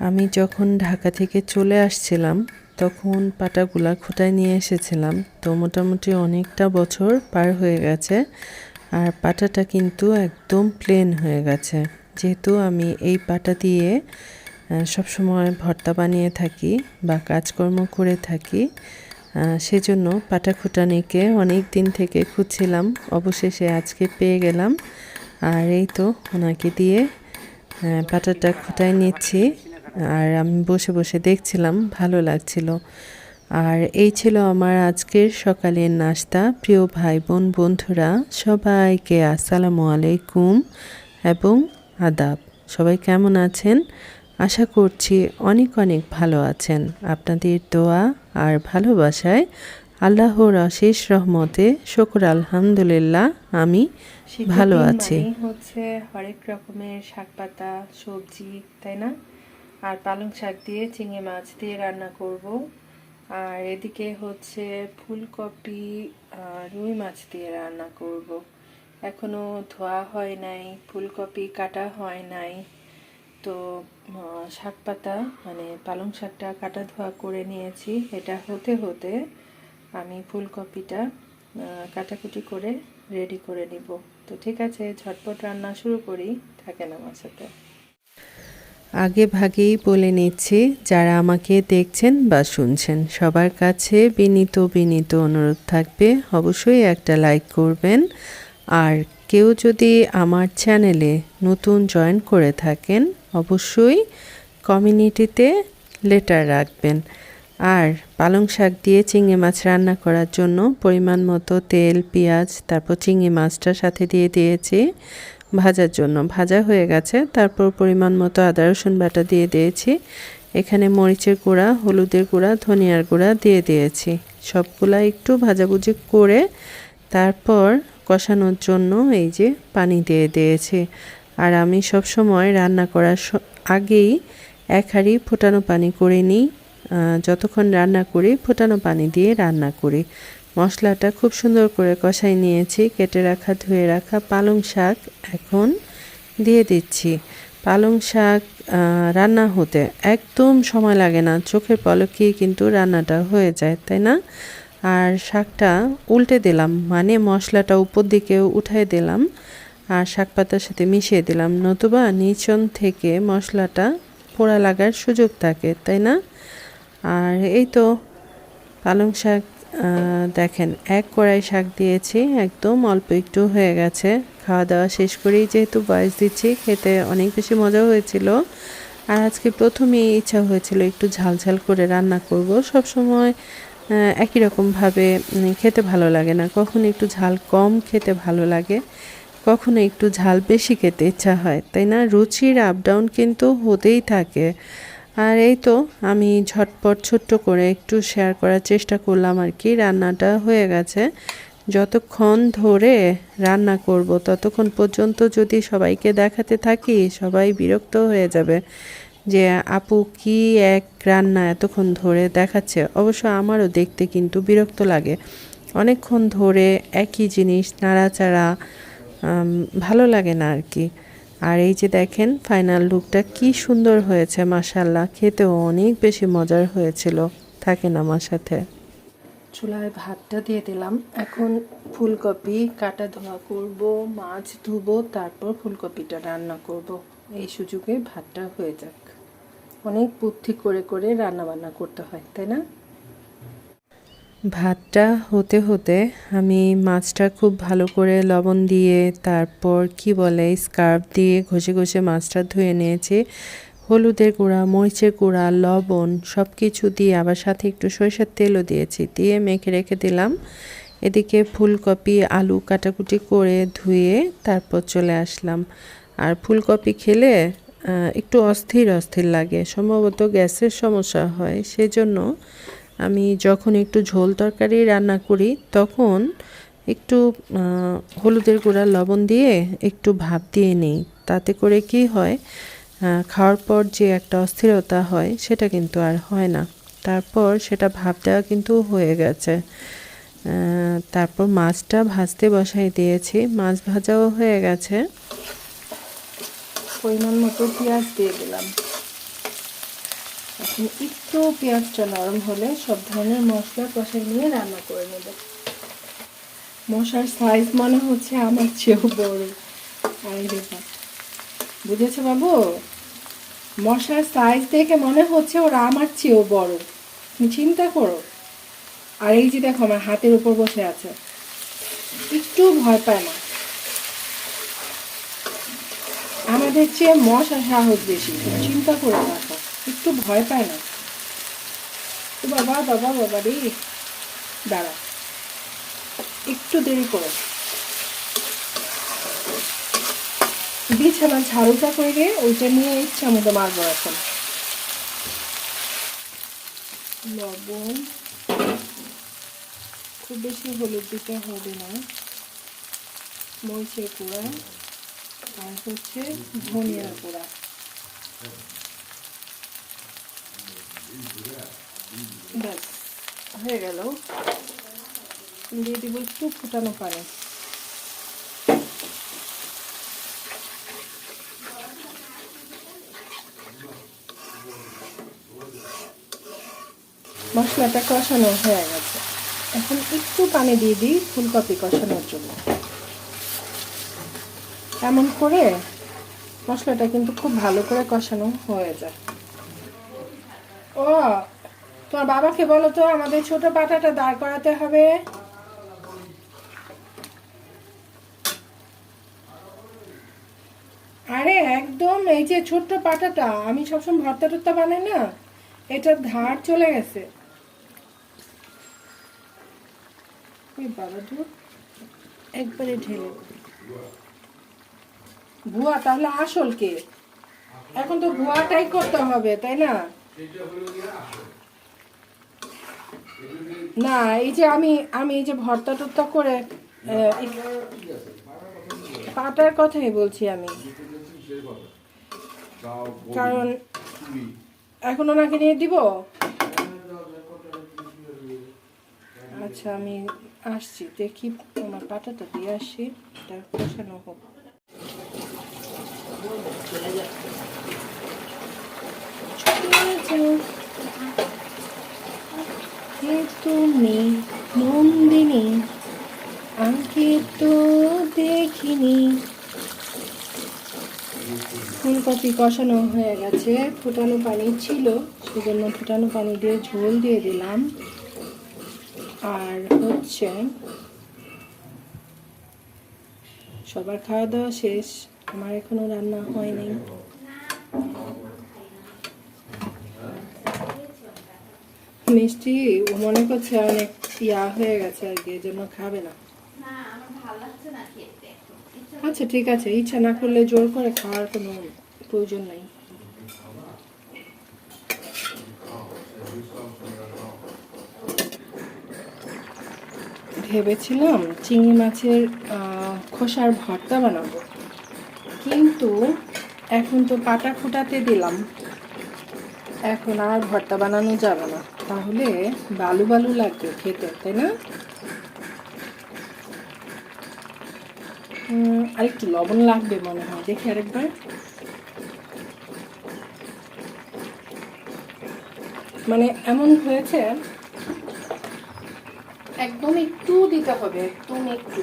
আমি যখন ঢাকা থেকে চলে আসছিলাম তখন পাটাগুলা খোটায় নিয়ে এসেছিলাম। তো মোটামুটি অনেকটা বছর পার হয়ে গেছে, আর পাটাটা কিন্তু একদম প্লেন হয়ে গেছে। যেহেতু আমি এই পাটা দিয়ে সবসময় ভর্তা বানিয়ে থাকি বা কাজকর্ম করে থাকি, সেজন্য পাটা খুঁটানিকে অনেক দিন থেকে খুঁজছিলাম, অবশেষে আজকে পেয়ে গেলাম। আর এই তো ওনাকে দিয়ে পাটাটা খুঁটায় নিচ্ছি, আর আমি বসে বসে দেখছিলাম, ভালো লাগছিল। আর এই ছিল আমার আজকের সকালের নাস্তা। প্রিয় ভাই বোন বন্ধুরা সবাইকে আসসালামু আলাইকুম এবং আদাব। সবাই কেমন আছেন? আশা করছি অনেক অনেক ভালো আছেন। আপনাদের দোয়া আর ভালোবাসায় আল্লাহর অশেষ রহমতে শুকর আলহামদুলিল্লাহ আমি ভালো আছি। হচ্ছে হরেক রকমের শাক পাতা সবজি, তাই না? আর পালং শাক দিয়ে চিংড়ি মাছ দিয়ে রান্না করব। আর এদিকে হচ্ছে ফুলকপি রুই মাছ দিয়ে রান্না করব। এখনো ধোয়া হয় নাই, ফুলকপি কাটা হয় নাই। তো শাক পাতা মানে পালং শাকটা কাটা ধোয়া করে নিয়েছি। এটা হতে হতে আমি ফুলকপিটা কাটাকুটি করে রেডি করে নিব। তো ঠিক আছে, ঝটপট রান্না শুরু করি, থাকেন আমার সাথে। আগে ভাগেই বলে নিচ্ছি, যারা আমাকে দেখছেন বা শুনছেন সবার কাছে বিনীত অনুরোধ থাকবে, অবশ্যই একটা লাইক করবেন। আর কেউ যদি আমার চ্যানেলে নতুন জয়েন করে থাকেন অবশ্যই কমিউনিটিতে লেটার রাখবেন। আর পালং শাক দিয়ে চিংড়ি মাছ রান্না করার জন্য পরিমাণ মতো তেল, পেঁয়াজ, তারপর চিংড়ি মাছটার সাথে দিয়ে দিয়েছি ভাজার জন্য। ভাজা হয়ে গেছে, তারপর পরিমাণ মতো আদা রসুন বাটা দিয়ে দিয়েছি। এখানে মরিচের গুঁড়া, হলুদের গুঁড়া, ধনিয়ার গুঁড়া দিয়ে দিয়েছি। সবগুলা একটু ভাজাভুজি করে তারপর কষানোর জন্য এই যে পানি দিয়ে দিয়েছি। আর আমি সব সময় রান্না করার আগেই এক হাঁড়ি ফোটানো পানি করে নিই। যতক্ষণ রান্না করি ফোটানো পানি দিয়ে রান্না করি। মশলাটা খুব সুন্দর করে কষাই নিয়েছি। কেটে রাখা ধুয়ে রাখা পালং শাক এখন দিয়ে দিচ্ছি। পালং শাক রান্না হতে একদম সময় লাগে না, চোখের পলকেই কিন্তু রান্নাটা হয়ে যায়, তাই না? আর শাকটা উল্টে দিলাম, মানে মশলাটা উপর দিকে উঠাই দিলাম আর শাক পাতার সাথে মিশিয়ে দিলাম, নতুবা নিচন থেকে মশলাটা পোড়া লাগার সুযোগ থাকে, তাই না? আর এই তো পালং শাক দেখেন এক কড়াই শাক দিয়েছি, একদম অল্প একটু হয়ে গেছে। খাওয়া দাওয়া শেষ করেই যেহেতু বয়স দিচ্ছি, খেতে অনেক বেশি মজা হয়েছিল। আর আজকে প্রথমেই ইচ্ছা হয়েছিল একটু ঝাল ঝাল করে রান্না করব। সব সময় একই রকমভাবে খেতে ভালো লাগে না, কখনো একটু ঝাল কম খেতে ভালো লাগে, কখনো একটু ঝাল বেশি খেতে ইচ্ছা হয়, তাই না? রুচির আপ ডাউন কিন্তু হতেই থাকে। আর এই তো আমি ঝটপট ছোট্ট করে একটু শেয়ার করার চেষ্টা করলাম আর কি। রান্নাটা হয়ে গেছে। যতক্ষণ ধরে রান্না করব ততক্ষণ পর্যন্ত যদি সবাইকে দেখাতে থাকি সবাই বিরক্ত হয়ে যাবে যে আপু কি এক রান্না এতক্ষণ ধরে দেখাচ্ছে। অবশ্য আমারও দেখতে কিন্তু বিরক্ত লাগে, অনেকক্ষণ ধরে একই জিনিস নাড়াচাড়া ভালো লাগে না আর কি। আর এই যে দেখেন ফাইনাল লুকটা কি সুন্দর হয়েছে, মাশাআল্লাহ, খেতেও অনেক বেশি মজার হয়েছিল। থাকেন আমার সাথে। চুলায় ভাতটা দিয়ে দিলাম, এখন ফুলকপি কাটা ধোয়া করব, মাছ ধুবো, তারপর ফুলকপিটা রান্না করব। এই সুযোগে ভাতটা হয়ে যাক। অনেক বুদ্ধি করে করে রান্না বান্না করতে হয়, তাই না? ভাতটা হতে হতে আমি মাছটা খুব ভালো করে লবণ দিয়ে, তারপর কি বলে স্কার্ফ দিয়ে ঘষে ঘষে মাছটা ধুয়ে নিয়েছি। হলুদের গুঁড়া, মরিচের গুঁড়া, লবণ সব কিছু দিয়ে আবার সাথে একটু সরিষার তেলও দিয়েছি, দিয়ে মেখে রেখে দিলাম। এদিকে ফুলকপি আলু কাটাকুটি করে ধুয়ে তারপর চলে আসলাম। আর ফুলকপি খেলে একটু অস্থির অস্থির লাগে, সম্ভবত গ্যাসের সমস্যা হয়, সেজন্য আমি যখন একটু ঝোল তরকারি রান্না করি তখন একটু হলুদের গুঁড়া লবণ দিয়ে একটু ভাপ দিয়ে নিই। তাতে করে কি হয়, খাওয়ার পর যে একটা অস্থিরতা হয় সেটা কিন্তু আর হয় না। তারপর সেটা ভাপ দেওয়া কিন্তু হয়ে গেছে। তারপর মাছটা ভাজতে বসাই দিয়েছি, মাছ ভাজাও হয়ে গেছে। পরিমাণ মতো পেঁয়াজ দিয়ে দিলাম। এখন একটু পেঁয়াজটা নরম হলে সব ধরনের মশলা কষে নিয়ে রান্না করে নেব। মশার সাইজ মনে হচ্ছে আমার চেয়েও বড়। আরে বাবা, বুঝেছো বাবু? মশার সাইজ দেখে মনে হচ্ছে ওরা আমার চেয়েও বড়, তুমি চিন্তা করো। আর এই যে দেখো আমার হাতের উপর বসে আছে, একটু ভয় পায় না। আমাদের চেয়ে মশা সাহস বেশি, তুমি চিন্তা করে দেখো, একটু ভয় পায় না। তো বাবা বাবা বাবা রে, দাঁড়া একটু দেরি করো। বিছানা ঝাড়ুটা করে ওইটা নিয়ে ইচ্ছা মতো মারবো এখন। লবণ, খুব বেশি হলুদ দিতে হবে না, মরিচের গুঁড়া আর হচ্ছে ধনিয়ার গুঁড়া। ব্যাস হয়ে গেল। দিয়ে দিব একটু ফুটানো পানি। মশলাটা কষানো হয়ে গেছে, এখন একটু পানি দিয়ে দিই ফুলকপি কষানোর জন্য। এমন করে মশলাটা কিন্তু খুব ভালো করে কষানো হয়ে যায়। ও, তোমার বাবাকে বলো তো আমাদের ছোট পাটাটা দাঁড় করাতে হবে। আরে একদম এই যে ছোট্ট পাটাটা, আমি সবসময় ভর্তা টর্তা বানাই না, এটার ধার চলে গেছে। বাবা ধুর, একবারে ঢেলে ভুয়া, তাহলে আসল কে? এখন তো ভুয়াটাই করতে হবে, তাই না? না, এই যে আমি আমি এই যে ভর্তা টর্তা করে পাটার কথাই বলছি আমি, কারণ এখন ওনাকে নিয়ে দিব। আচ্ছা আমি আসছি, দেখি আমার পাটাটা দিয়ে আসি, তার কষানো হোক। তুমি নন্দিনী, আগে তো দেখিনি। ফুলকপি কষানো হয়ে গেছে, ফুটানো পানি ছিল সেজন্য ফুটানো পানি দিয়ে ঝোল দিয়ে দিলাম। আর হচ্ছে সবার খাওয়া দাওয়া শেষ, আমার এখনো রান্না হয়নি। মিষ্টি ও মনে করছে অনেক ইয়া হয়ে গেছে আর কি, এই জন্য খাবে না। আচ্ছা ঠিক আছে, ইচ্ছা না করলে জোর করে খাওয়ার কোনো প্রয়োজন নাই। ভেবেছিলাম চিংড়ি মাছের খোসার ভর্তা বানাবো, কিন্তু এখন তো পাটা ফুটাতে দিলাম, এখন আর ভর্তা বানানো যাবে না, তাহলে বালু বালু লাগবে খেতে, তাই না? আরেকটু লবণ লাগবে মনে হয়, দেখি আরেকবার। মানে এমন হয়েছে, একদম একটু দিতে হবে, একদম একটু,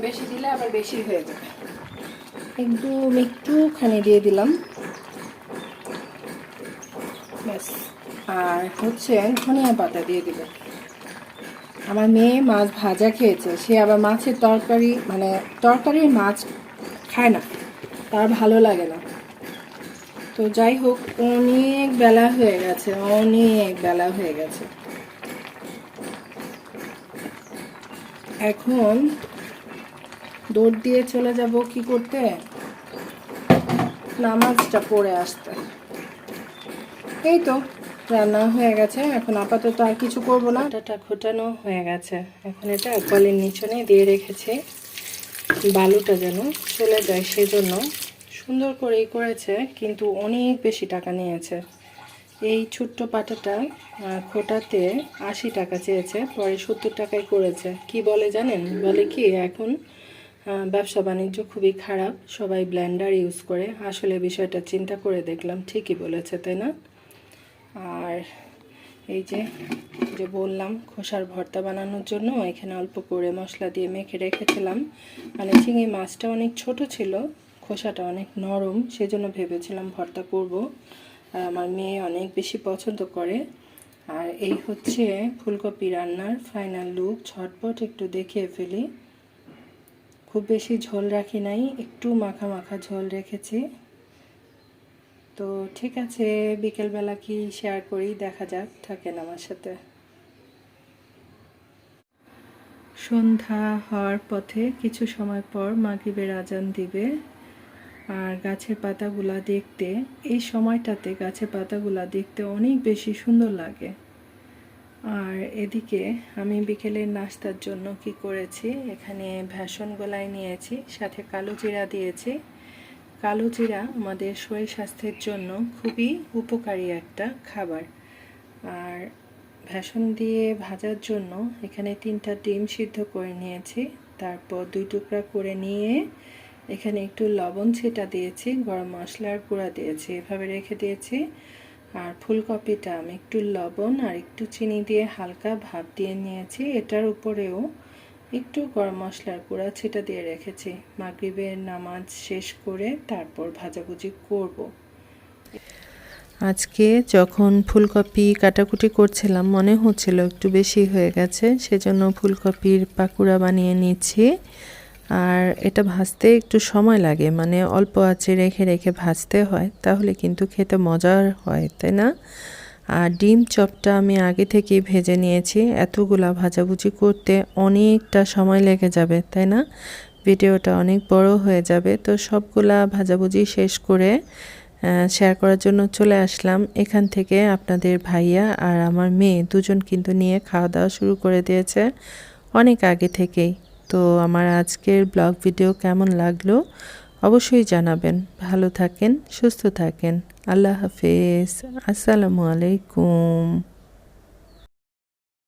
বেশি দিলে আবার বেশি হয়ে যাবে। একদম একটুখানি দিয়ে দিলাম, ব্যাস। আর হচ্ছে ধনিয়া পাতা দিয়ে দিব। আমার মেয়ে মাছ ভাজা খেয়েছে, সে আবার মাছের তরকারি, মানে তরকারির মাছ খায় না, তার ভালো লাগে না। তো যাই হোক, অনেক বেলা হয়ে গেছে, অনেক বেলা হয়ে গেছে। এখন দৌড় দিয়ে চলে যাব কি করতে, নামাজটা পড়ে আসতে। এই তো রান্না হয়ে গেছে, এখন আপাতত আর কিছু করব না। আটাটা ঘোটানো হয়ে গেছে, এখন এটা কলের নিচনে দিয়ে রেখেছে, বালুটা যেন চলে যায় সেজন্য। সুন্দর করেই করেছে, কিন্তু অনেক বেশি টাকা নিয়েছে। এই ছোট্ট পাটাটা খোটাতে 80 টাকা চেয়েছে, পরে 70 টাকায় করেছে। কি বলে জানেন? বলে কি এখন ব্যবসা বাণিজ্য খুবই খারাপ, সবাই ব্লেন্ডার ইউজ করে। আসলে বিষয়টা চিন্তা করে দেখলাম, ঠিকই বলেছে, তাই না? আর এই যে যে বললাম খোসার ভর্তা বানানোর জন্য এখানে অল্প করে মশলা দিয়ে মেখে রেখেছিলাম। মানে চিংড়ি মাছটা অনেক ছোট ছিল, খোসাটা অনেক নরম, সেজন্য ভেবেছিলাম ভর্তা করব। আর আমার মেয়ে অনেক বেশি পছন্দ করে। আর এই হচ্ছে ফুলকপি রান্নার ফাইনাল লুক। ঝটপট একটু দেখিয়ে ফেলি। খুব বেশি ঝোল রাখি নাই, একটু মাখা মাখা ঝোল রেখেছি। তো ঠিক আছে, বিকেলবেলা কি শেয়ার করি, দেখা যাক, থাকেন আমার সাথে। সন্ধ্যা হওয়ার পথে কিছু সময় পর মাগরিবের আজান দিবে। আর গাছের পাতাগুলা দেখতে, এই সময়টাতে গাছের পাতাগুলা দেখতে অনেক বেশি সুন্দর লাগে। আর এদিকে আমি বিকেলের নাস্তার জন্য কি করেছি, এখানে ভেষন গলায় নিয়েছি, সাথে কালো জিরা দিয়েছি। কালো জিরা আমাদের শরীর স্বাস্থ্যের জন্য খুবই উপকারী একটা খাবার। আর ভেষন দিয়ে ভাজার জন্য এখানে 3টা ডিম সিদ্ধ করে নিয়েছি, তারপর 2 টুকরা করে নিয়ে এখানে একটু লবণ ছেটা দিয়েছি, গরম মশলার গুঁড়া দিয়েছি, এভাবে রেখে দিয়েছি। আর ফুলকপিটা আমি একটু লবণ আর একটু চিনি দিয়ে হালকা ভাপ দিয়ে নিয়েছি, এটার উপরেও একটু গরম মশলার গুঁড়া ছেটা দিয়ে রেখেছি। মাগরিবের নামাজ শেষ করে তারপর ভাজাভুজি করব। আজকে যখন ফুলকপি কাটাকুটি করছিলাম মনে হচ্ছিল একটু বেশি হয়ে গেছে, সেজন্য ফুলকপির পাকুড়া বানিয়ে নিচ্ছি। আর এটা ভাজতে একটু সময় লাগে, মানে অল্প আঁচে রেখে রেখে ভাজতে হয়, তাহলে কিন্তু খেতে মজার হয়, তাই না? আর ডিম চপটা আমি আগে থেকেই ভেজে নিয়েছি, এতগুলা ভাজাভুজি করতে অনেকটা সময় লেগে যাবে, তাই না? ভিডিওটা অনেক বড় হয়ে যাবে। তো সবগুলা ভাজাভুজি শেষ করে শেয়ার করার জন্য চলে আসলাম। এখান থেকে আপনাদের ভাইয়া আর আমার মেয়ে দুজন কিন্তু নিয়ে খাওয়া দাওয়া শুরু করে দিয়েছে অনেক আগে থেকেই। তো আমার আজকের ব্লগ ভিডিও কেমন লাগলো অবশ্যই জানাবেন। ভালো থাকেন, সুস্থ থাকেন। আল্লাহ হাফেজ। আসসালামু আলাইকুম।